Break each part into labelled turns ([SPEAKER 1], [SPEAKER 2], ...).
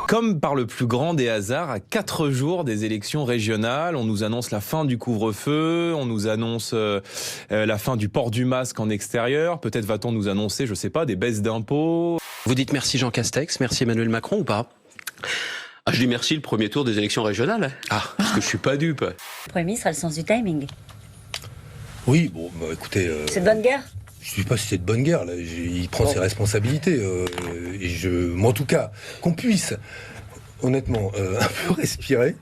[SPEAKER 1] Comme par le plus grand des hasards, à 4 jours des élections régionales, on nous annonce la fin du couvre-feu, on nous annonce la fin du port du masque en extérieur. Peut-être va-t-on nous annoncer, je sais pas, des baisses d'impôts.
[SPEAKER 2] Vous dites merci Jean Castex, merci Emmanuel Macron ou pas?
[SPEAKER 3] Je dis merci le premier tour des élections régionales. Parce que je suis pas dupe.
[SPEAKER 4] Le Premier ministre a le sens du timing.
[SPEAKER 5] Oui, bon, bah, écoutez...
[SPEAKER 4] C'est de bonne guerre ?
[SPEAKER 5] Je ne sais pas si c'est de bonne guerre, là. Il prend ses responsabilités. Moi, en tout cas, qu'on puisse, honnêtement, un peu respirer.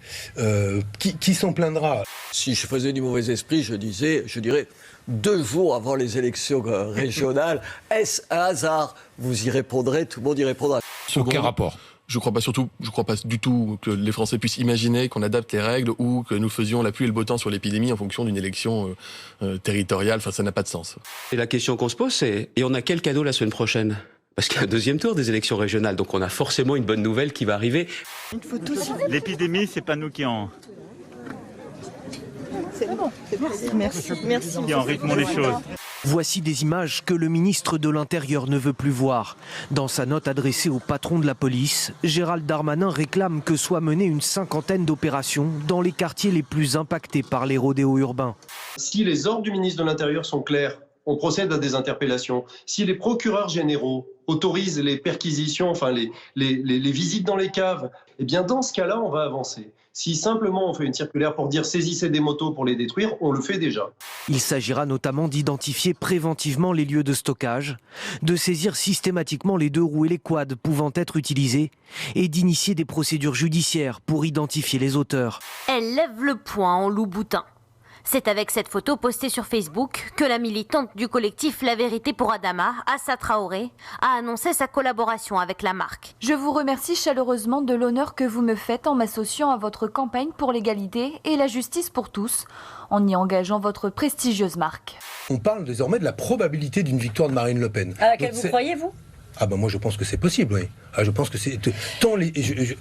[SPEAKER 5] Qui s'en plaindra?
[SPEAKER 6] Si je faisais du mauvais esprit, je dirais 2 jours avant les élections régionales, est-ce un hasard? Vous y répondrez, tout le monde y répondra.
[SPEAKER 7] Aucun rapport. Je crois pas du tout que les Français puissent imaginer qu'on adapte les règles ou que nous faisions la pluie et le beau temps sur l'épidémie en fonction d'une élection territoriale. Enfin, ça n'a pas de sens.
[SPEAKER 3] Et la question qu'on se pose, c'est, et on a quel cadeau la semaine prochaine? Parce qu'il y a un 2e tour des élections régionales, donc on a forcément une bonne nouvelle qui va arriver.
[SPEAKER 8] L'épidémie, c'est pas nous qui en...
[SPEAKER 9] C'est bon. Merci.
[SPEAKER 8] Qui en rythmons les choses.
[SPEAKER 10] Voici des images que le ministre de l'Intérieur ne veut plus voir. Dans sa note adressée au patron de la police, Gérald Darmanin réclame que soit menée une 50aine d'opérations dans les quartiers les plus impactés par les rodéos urbains.
[SPEAKER 11] Si les ordres du ministre de l'Intérieur sont clairs, on procède à des interpellations. Si les procureurs généraux autorisent les perquisitions, enfin les visites dans les caves, eh bien dans ce cas-là, on va avancer. Si simplement on fait une circulaire pour dire saisissez des motos pour les détruire, on le fait déjà.
[SPEAKER 10] Il s'agira notamment d'identifier préventivement les lieux de stockage, de saisir systématiquement les 2 roues et les quads pouvant être utilisés et d'initier des procédures judiciaires pour identifier les auteurs.
[SPEAKER 12] Elle lève le poing en loup-boutin. C'est avec cette photo postée sur Facebook que la militante du collectif La Vérité pour Adama, Assa Traoré, a annoncé sa collaboration avec la marque.
[SPEAKER 13] Je vous remercie chaleureusement de l'honneur que vous me faites en m'associant à votre campagne pour l'égalité et la justice pour tous, en y engageant votre prestigieuse marque.
[SPEAKER 5] On parle désormais de la probabilité d'une victoire de Marine Le Pen.
[SPEAKER 4] À laquelle vous croyez, vous?
[SPEAKER 5] Moi je pense que c'est possible, oui. Je pense que c'est...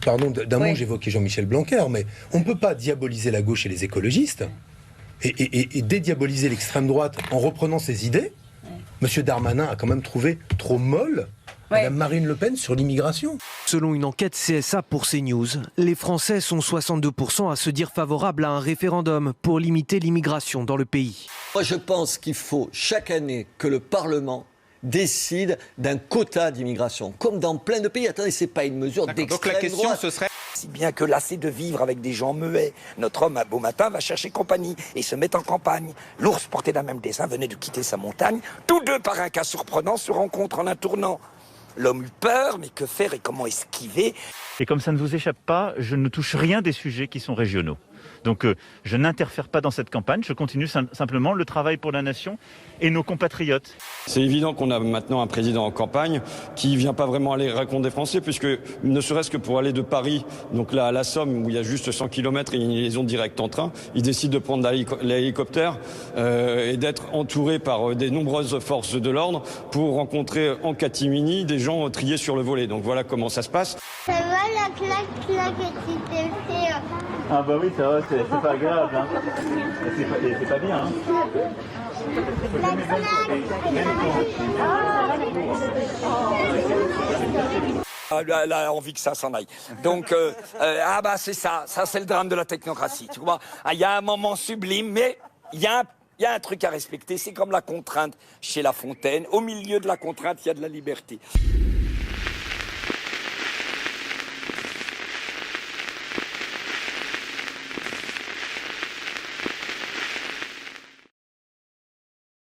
[SPEAKER 5] Pardon, d'un mot j'évoquais Jean-Michel Blanquer, mais on ne peut pas diaboliser la gauche et les écologistes et dédiaboliser l'extrême droite en reprenant ses idées. Monsieur Darmanin a quand même trouvé trop molle Madame Marine Le Pen sur l'immigration.
[SPEAKER 10] Selon une enquête CSA pour CNews, les Français sont 62% à se dire favorables à un référendum pour limiter l'immigration dans le pays.
[SPEAKER 6] Moi je pense qu'il faut chaque année que le Parlement décide d'un quota d'immigration, comme dans plein de pays. Attendez, c'est pas une mesure d'extrême droite.
[SPEAKER 14] Donc la question, ce serait... Si bien que lassé de vivre avec des gens muets, notre homme, un beau matin, va chercher compagnie et se met en campagne. L'ours porté d'un même dessin venait de quitter sa montagne. Tous 2, par un cas surprenant, se rencontrent en un tournant. L'homme eut peur, mais que faire et comment esquiver?
[SPEAKER 8] Et comme ça ne vous échappe pas, je ne touche rien des sujets qui sont régionaux. Donc je n'interfère pas dans cette campagne, je continue simplement le travail pour la nation et nos compatriotes.
[SPEAKER 15] C'est évident qu'on a maintenant un président en campagne qui ne vient pas vraiment aller raconter des Français, puisque ne serait-ce que pour aller de Paris, donc là à la Somme, où il y a juste 100 km et une liaison directe en train, il décide de prendre l'hélicoptère et d'être entouré par des nombreuses forces de l'ordre pour rencontrer en catimini des gens triés sur le volet. Donc voilà comment ça se passe.
[SPEAKER 16] Ça va la claque là que tu t'es fait?
[SPEAKER 8] Ah bah oui, ça va, c'est pas agréable, hein. C'est pas bien, hein.
[SPEAKER 14] Elle a envie que ça s'en aille. Donc, c'est ça c'est le drame de la technocratie. Tu vois, il y a un moment sublime, mais il y a un truc à respecter. C'est comme la contrainte chez La Fontaine. Au milieu de la contrainte, il y a de la liberté.